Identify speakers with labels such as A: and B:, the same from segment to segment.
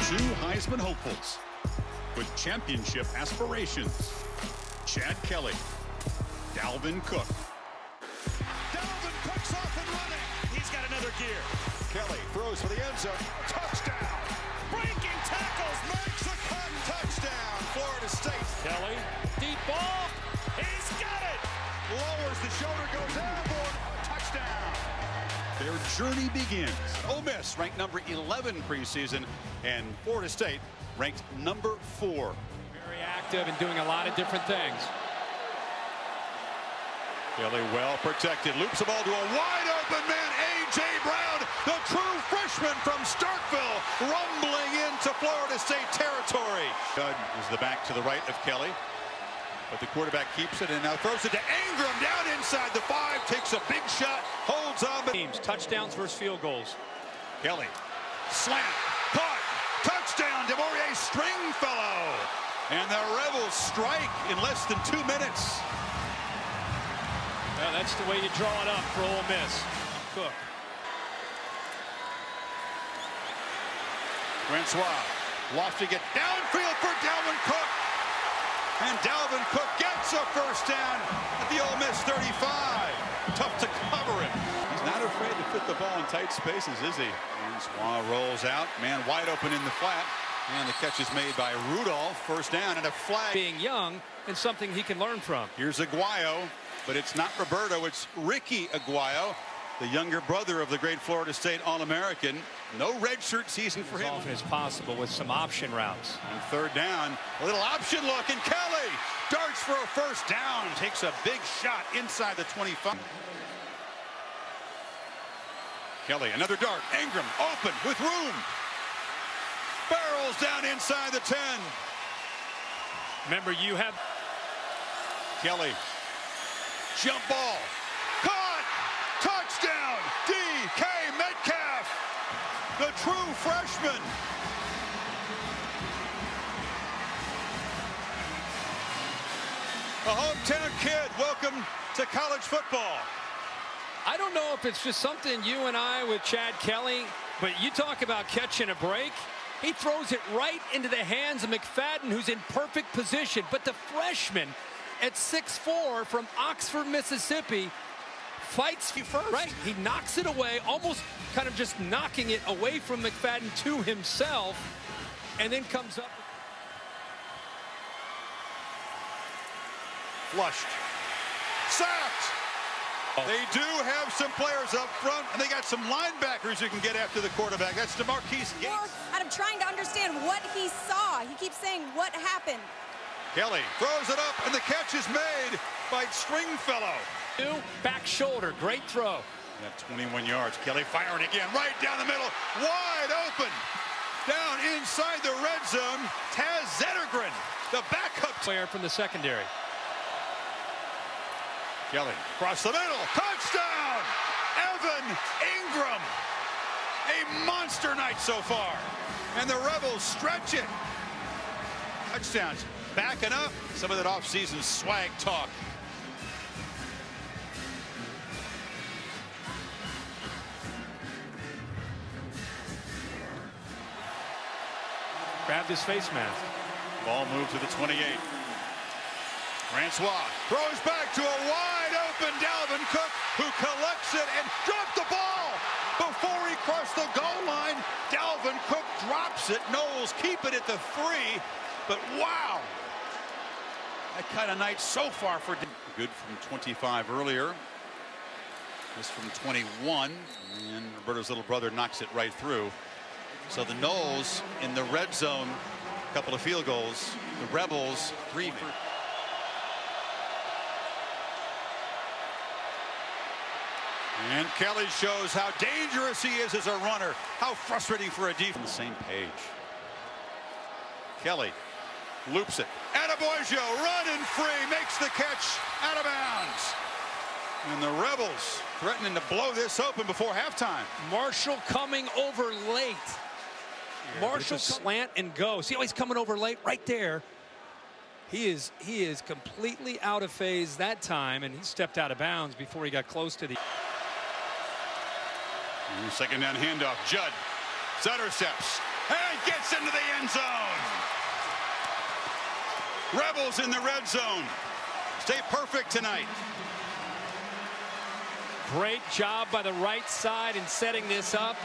A: Two Heisman hopefuls with championship aspirations. Chad Kelly, Dalvin Cook.
B: Dalvin Cook's off and running. He's got another gear.
C: Kelly throws for the end zone. Touchdown.
B: Breaking tackles, makes a cut.
C: Touchdown, Florida State.
B: Kelly, deep ball. He's got it.
C: Lowers the shoulder, goes airborne. Touchdown.
A: Their journey begins. Ole Miss ranked number 11 preseason, and Florida State ranked number 4.
D: Very active and doing a lot of different things.
A: Kelly well protected, loops the ball to a wide open man, A.J. Brown, the true freshman from Starkville, rumbling into Florida State territory. Judd is the back to the right of Kelly, but the quarterback keeps it and now throws it to Ingram down inside the 5, takes a big shot, holds on. But
D: Teams, touchdowns versus field goals.
A: Kelly, slant, caught, touchdown, DeMaurier Stringfellow. And the Rebels strike in less than 2 minutes.
D: Well, that's the way you draw it up for Ole Miss. Cook.
A: Francois lofting it downfield for Dalvin Cook. And Dalvin Cook gets a first down at the Ole Miss 35. Tough to cover him. He's not afraid to fit the ball in tight spaces, is he? Francois rolls out, man wide open in the flat. And the catch is made by Rudolph. First down and a flag.
D: Being young and something he can learn from.
A: Here's Aguayo, but it's not Roberto, it's Ricky Aguayo, the younger brother of the great Florida State All-American. No redshirt season for him.
D: As often as possible with some option routes.
A: On third down, a little option look, and Kelly darts for a first down, takes a big shot inside the 25. Kelly, another dart, Ingram open with room. Barrels down inside the 10.
D: Remember, you have
A: Kelly, jump ball, caught, touchdown, D.K. Metcalf, the true freshman. A hometown kid, welcome to college football.
D: I don't know if it's just something you and I with Chad Kelly, but you talk about catching a break. He throws it right into the hands of McFadden, who's in perfect position. But the freshman at 6'4" from Oxford, Mississippi, fights first. Right, he knocks it away, almost kind of just knocking it away from McFadden to himself, and then comes up.
A: Flushed, sacked. They do have some players up front, and they got some linebackers who can get after the quarterback. That's DeMarquise Gates.
E: And I'm trying to understand what he saw. He keeps saying, what happened?
A: Kelly throws it up, and the catch is made by Stringfellow.
D: Back shoulder, great throw.
A: Got 21 yards. Kelly firing again, right down the middle, wide open. Down inside the red zone, Taz Zettergren, the backup
D: Player from the secondary.
A: Kelly across the middle, touchdown! Evan Ingram. A monster night so far. And the Rebels stretch it. Touchdowns backing up. Some of that offseason swag talk.
D: Grabbed his face mask.
A: Ball moved to the 28. Francois throws back to a wide open Dalvin Cook, who collects it and dropped the ball before he crossed the goal line. Dalvin Cook drops it. Knowles keep it at the 3, but wow, that kind of night so far for good from 25 earlier. This from 21, and Roberto's little brother knocks it right through. So the Knowles in the red zone, a couple of field goals. The Rebels 3 for. And Kelly shows how dangerous he is as a runner. How frustrating for a defense. On the same page. Kelly loops it. Attaboyjo running free, makes the catch out of bounds. And the Rebels threatening to blow this open before halftime.
D: Marshall coming over late. Marshall slant and go. See how he's coming over late right there. He is completely out of phase that time, and he stepped out of bounds before he got close to the.
A: Second down handoff. Judd. Sutter steps. And State gets into the end zone. Rebels in the red zone. Stay perfect tonight.
D: Great job by the right side in setting this up.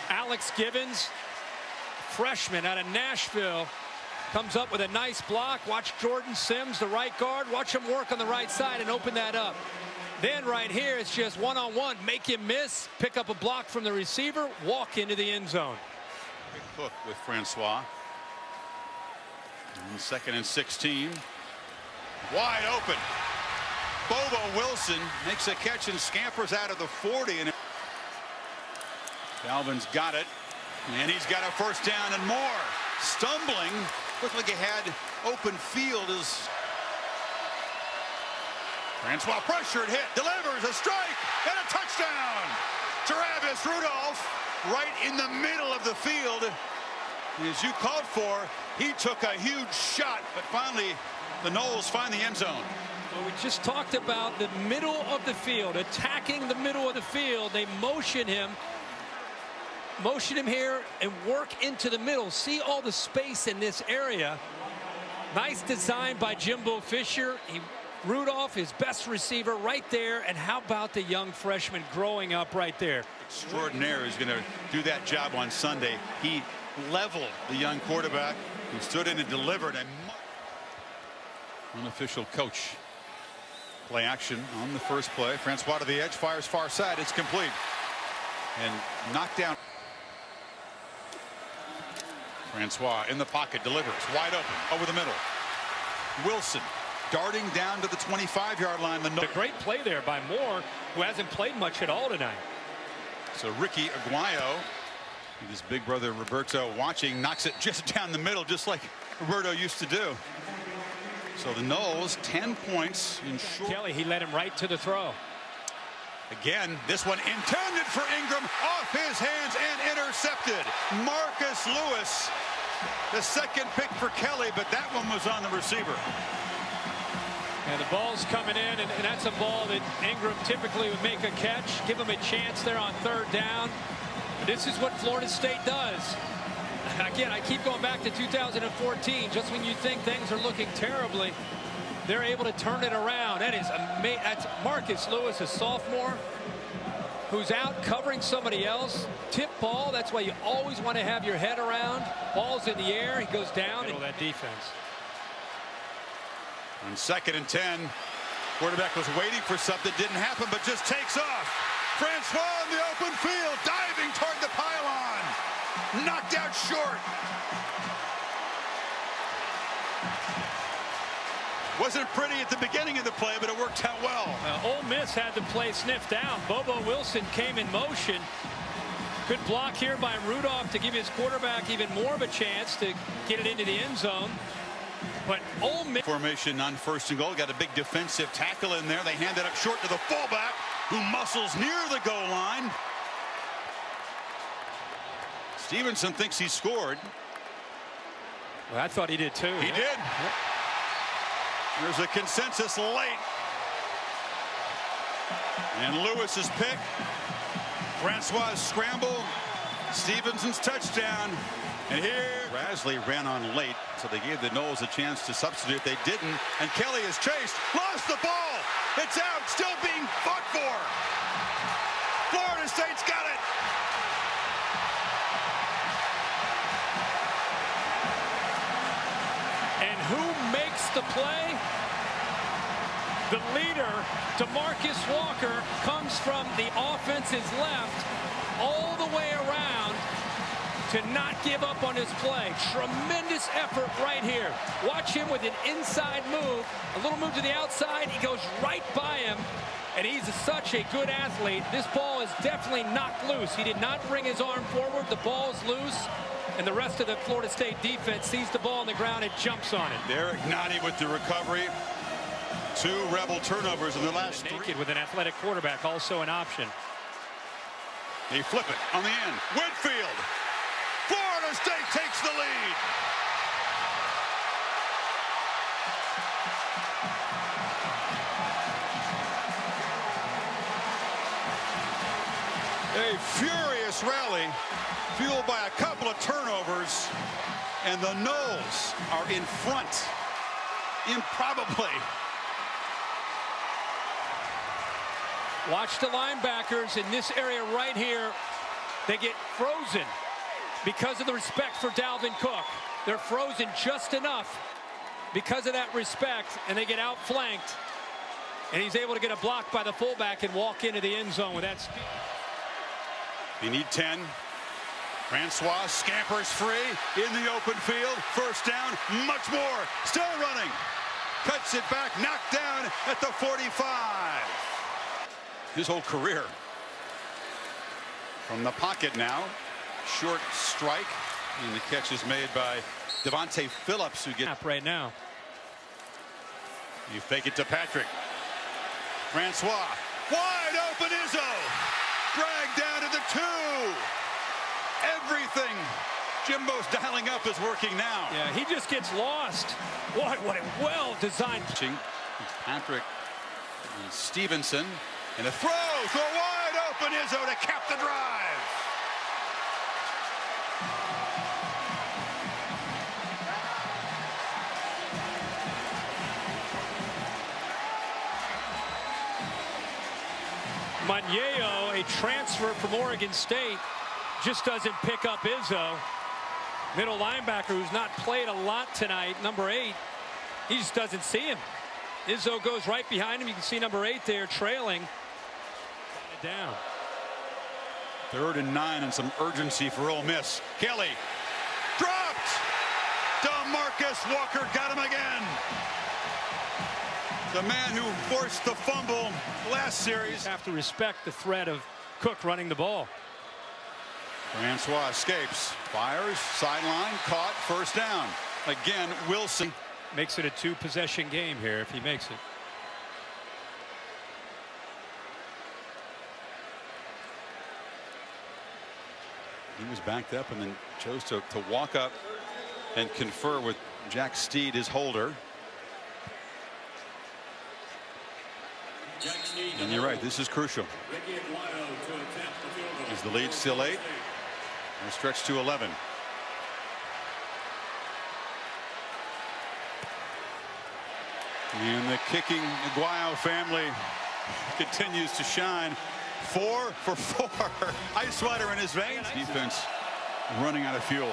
D: Alex Givens, freshman out of Nashville, comes up with a nice block. Watch Jordan Sims, the right guard. Watch him work on the right side and open that up. Then right here, it's just one-on-one. Make him miss, pick up a block from the receiver, walk into the end zone.
A: Big hook with Francois. And 2nd and 16. Wide open. Bobo Wilson makes a catch and scampers out of the 40. And Dalvin's got it. And he's got a first down and more. Stumbling. Looked like he had open field as Francois pressured, hit, delivers a strike and a touchdown. Travis Rudolph right in the middle of the field. As you called for, he took a huge shot, but finally the Noles find the end zone.
D: Well, we just talked about the middle of the field, attacking the middle of the field. They motion him here and work into the middle. See all the space in this area. Nice design by Jimbo Fisher. Rudolph, his best receiver right there. And how about the young freshman growing up right there?
A: Extraordinaire is going to do that job on Sunday. He leveled the young quarterback who stood in and delivered. And unofficial coach. Play action on the first play. Francois to the edge, fires far side. It's complete. And knocked down. Francois in the pocket, delivers wide open over the middle. Wilson darting down to the 25-yard line.
D: The great play there by Moore, who hasn't played much at all tonight.
A: So Ricky Aguayo, his big brother Roberto watching, knocks it just down the middle, just like Roberto used to do. So the Noles 10 points in short.
D: Kelly, he led him right to the throw.
A: Again, this one intended for Ingram, off his hands and intercepted. Marcus Lewis, the second pick for Kelly, but that one was on the receiver.
D: And the ball's coming in, and that's a ball that Ingram typically would make a catch, give him a chance there on 3rd down. This is what Florida State does. Again, I keep going back to 2014. Just when you think things are looking terribly, they're able to turn it around. That is amazing. That's Marcus Lewis, a sophomore, who's out covering somebody else. Tip ball. That's why you always want to have your head around. Ball's in the air. He goes down. Middle that defense.
A: On 2nd and 10, quarterback was waiting for something. Didn't happen, but just takes off. Francois in the open field, diving toward the pylon. Knocked out short. Wasn't pretty at the beginning of the play, but it worked out well.
D: Ole Miss had the play sniffed down. Bobo Wilson came in motion. Good block here by Rudolph to give his quarterback even more of a chance to get it into the end zone. But Ole Miss
A: formation on 1st and goal. Got a big defensive tackle in there. They hand it up short to the fullback, who muscles near the goal line. Stevenson thinks he scored.
D: Well, I thought he did too.
A: He did. There's a consensus late. And Lewis's pick. Francois' scramble. Stevenson's touchdown. And here, Rasley ran on late, so they gave the Noles a chance to substitute. They didn't. And Kelly is chased. Lost the ball. It's out. Still being fought for. Florida State's got it.
D: And who makes the play? The leader, DeMarcus Walker, comes from the offense's left all the way around to not give up on his play. Tremendous effort right here. Watch him with an inside move, a little move to the outside. He goes right by him, and he's such a good athlete. This ball is definitely knocked loose. He did not bring his arm forward. The ball's loose, and the rest of the Florida State defense sees the ball on the ground and jumps on it.
A: Derek Nottie with the recovery. 2 Rebel turnovers in the last 3.
D: Naked with an athletic quarterback, also an option.
A: They flip it on the end. Whitfield. Florida State takes the lead. A furious this rally, fueled by a couple of turnovers, and the Noles are in front, improbably.
D: Watch the linebackers in this area right here. They get frozen because of the respect for Dalvin Cook. They're frozen just enough because of that respect, and they get outflanked. And he's able to get a block by the fullback and walk into the end zone with that speed.
A: They need 10. Francois scampers free in the open field. First down, much more. Still running. Cuts it back, knocked down at the 45. His whole career. From the pocket now. Short strike. And the catch is made by Devontae Phillips, who gets
D: right now.
A: You fake it to Patrick. Francois. Wide open Izzo. Dragged down to the 2. Everything Jimbo's dialing up is working now.
D: Yeah, he just gets lost. What a well-designed.
A: Patrick and Stevenson. And a throw to a wide open Izzo to cap the drive.
D: Manyeyo, a transfer from Oregon State, just doesn't pick up Izzo. Middle linebacker who's not played a lot tonight, number 8. He just doesn't see him. Izzo goes right behind him. You can see number 8 there trailing. Down.
A: 3rd and 9 and some urgency for Ole Miss. Kelly dropped. DeMarcus Walker got him again. The man who forced the fumble last series.
D: Have to respect the threat of Cook running the ball.
A: Francois escapes, fires, sideline, caught, first down. Again, Wilson.
D: Makes it a 2-possession game here if he makes it.
A: He was backed up and then chose to walk up and confer with Jack Steed, his holder. And you're right, this is crucial. Is the lead still 8? And stretch to 11. And the kicking Aguayo family continues to shine. 4 for 4. Ice water in his veins. Defense running out of fuel.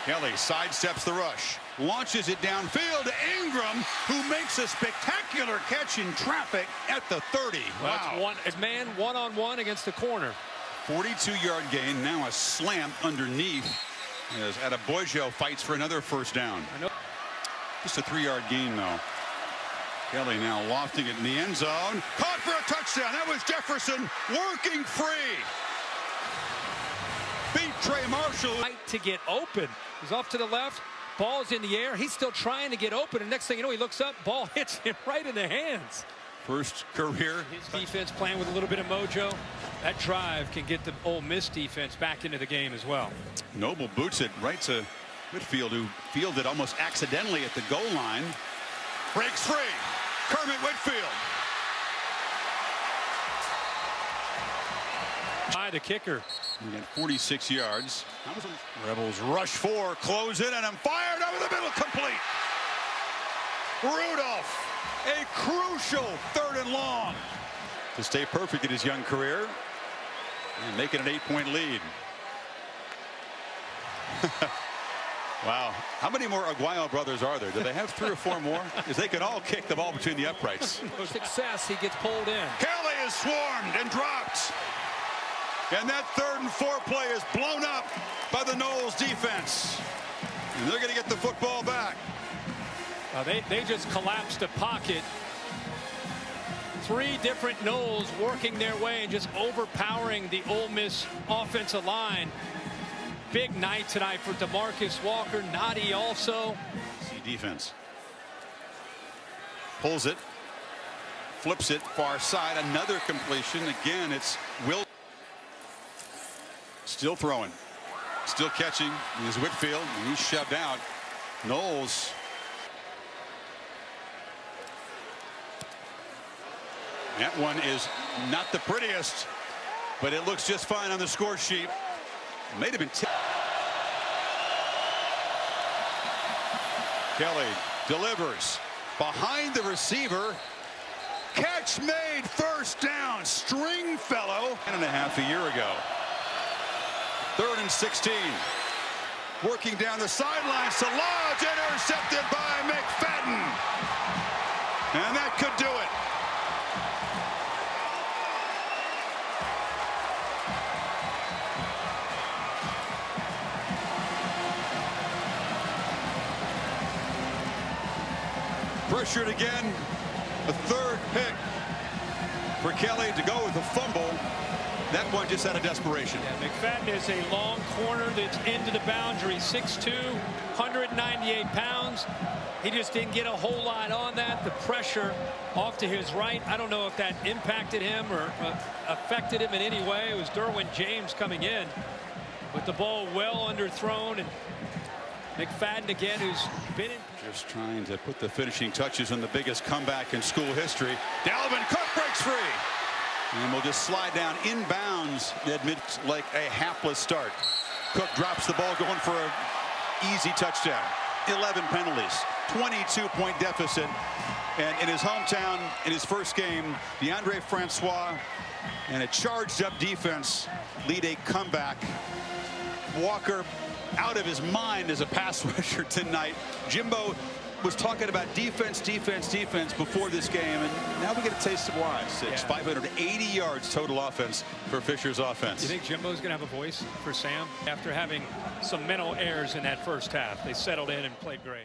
A: Kelly sidesteps the rush, launches it downfield to Ingram, who makes a spectacular catch in traffic at the 30.
D: Wow. That's man one-on-one against the corner.
A: 42-yard gain, now a slam underneath as Adebojo fights for another first down. Just a 3-yard gain, though. Kelly now lofting it in the end zone. Caught for a touchdown. That was Jefferson working free. Beat Trey Marshall.
D: To get open. He's off to the left. Ball's in the air. He's still trying to get open. And next thing you know, he looks up. Ball hits him right in the hands.
A: First career.
D: His defense playing with a little bit of mojo. That drive can get the Ole Miss defense back into the game as well.
A: Noble boots it right to Whitfield, who fielded almost accidentally at the goal line. Breaks free. Kermit Whitfield.
D: By the kicker.
A: He got 46 yards. Rebels rush 4, close in, and I'm fired over the middle, complete. Rudolph, a crucial 3rd and long to stay perfect in his young career and make it an 8-point lead. Wow. How many more Aguayo brothers are there? Do they have 3 or 4 more? Because they can all kick the ball between the uprights.
D: Success, he gets pulled in.
A: Kelly is swarmed and dropped. And that 3rd and 4 play is blown up by the Noles defense. And they're going to get the football back.
D: They just collapsed the pocket. 3 different Noles working their way and just overpowering the Ole Miss offensive line. Big night tonight for DeMarcus Walker. Nadi also.
A: See defense. Pulls it. Flips it far side. Another completion. Again, it's Will. Still throwing. Still catching. Is Whitfield. And he's shoved out. Noles. That one is not the prettiest. but it looks just fine on the score sheet. May have been Kelly delivers behind the receiver. Catch made, first down. Stringfellow. 1.5 a year ago. 3rd and 16. Working down the sidelines to Lodge, intercepted by McFadden. And that could do it. Pressured again. A 3rd pick for Kelly to go with a fumble. That one just out of desperation.
D: Yeah, McFadden is a long corner that's into the boundary. 6'2", 198 pounds. He just didn't get a whole lot on that. The pressure off to his right. I don't know if that impacted him or affected him in any way. It was Derwin James coming in with the ball well underthrown. And McFadden again, who's been in.
A: Just trying to put the finishing touches on the biggest comeback in school history. Dalvin Cook breaks free. And we'll just slide down inbounds. Admit like a hapless start. Cook drops the ball going for an easy touchdown. 11 penalties, 22-point deficit. And in his hometown, in his first game, DeAndre Francois and a charged up defense lead a comeback. Walker out of his mind as a pass rusher tonight. Jimbo was talking about defense before this game, and now we get a taste of why. 580 yards total offense for Fisher's offense.
D: You think Jimbo's going to have a voice for Sam after having some mental errors in that first half? They settled in and played great.